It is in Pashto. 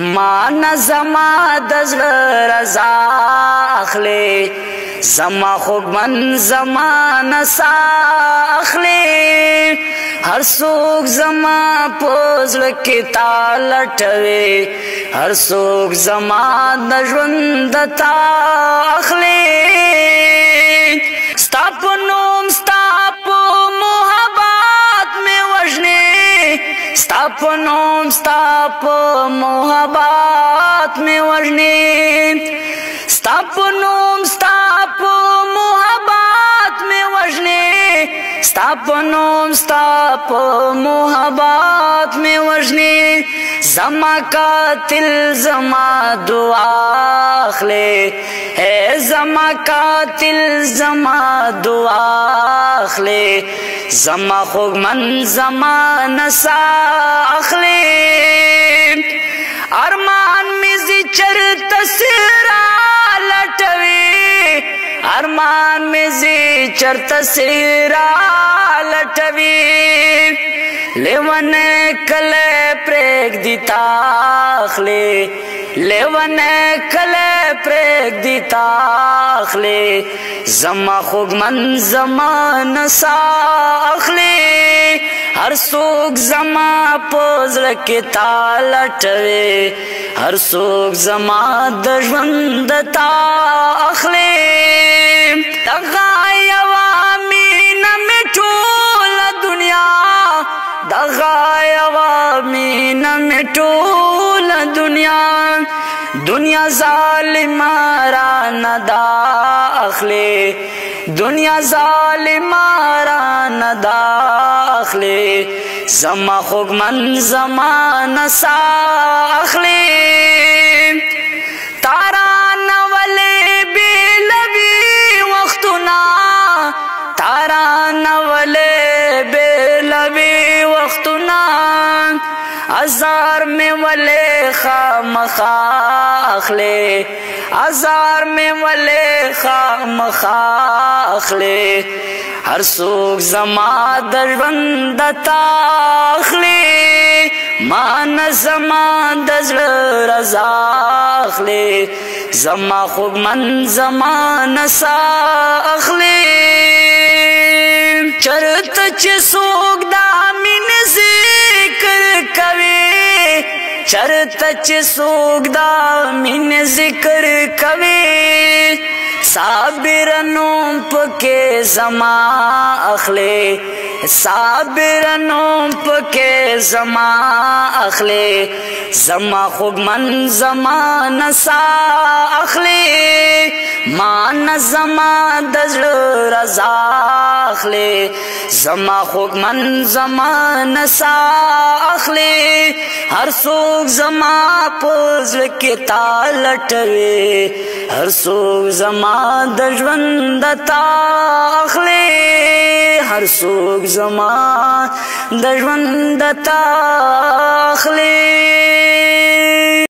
मान زما د زړه رضا اخلي زما خوږمن زما نسا اخلي هر څوک زما په زړه کې تا لټوي هر څوک زما د ژوند د تا اخلي ستا په نوم ستا په محبت مې وژني ستا په نوم ستا په محبت میں وژنی ستا په نوم ستا په محبت میں وژنی ستا په نوم ستا په محبت میں وژنی زما قاتل زما دعا اخلي اے زما قاتل زما دعا اخلي زما خوږمن زما نسا اخلي ارمان می زی چرت سرا لټوي ارمان می زی چرت سرا لټوي لیوان کله پرېګ دی تاخلي لیوان کله پرېګ دی تاخلي زما خوږمن زما نسا اخلي هر څوک زما په زړه کې تا لټوي هر څوک زما د ژوند تا اخلي دغه یوه مینه مې ټوله دنیا دغه یوه مینه مې ټوله دنیا ظالمه رانه دا اخلي دنیا ظالمه رانه دا اخلي زما خوږمن زما نسا اخلي تارانه ولې بېلوي وختونه تارانه ولې بېلوي وختونه ازار میں ولے خامخا اخلي ازار میں ولے خامخا اخلي هر څوک زما د ژوند تا اخلي مان زما د زړه رضا اخلي زما خوږمن زما نسا اخلي چرته چې څوک دا مینې ذکر کوي چرته چې څوک دا مینې ذکر کوي صابر نوم پکې زما اخلي صابر نوم پکې زما اخلي زما خوږمن زما نسا اخلي مان زما د زړه رضا اخلي زما خوږمن زما نسا اخلي هر څوک زما په زړه کې تا لټوي هر څوک زما د ژوند تا اخلي هر څوک زما د ژوند تا اخلي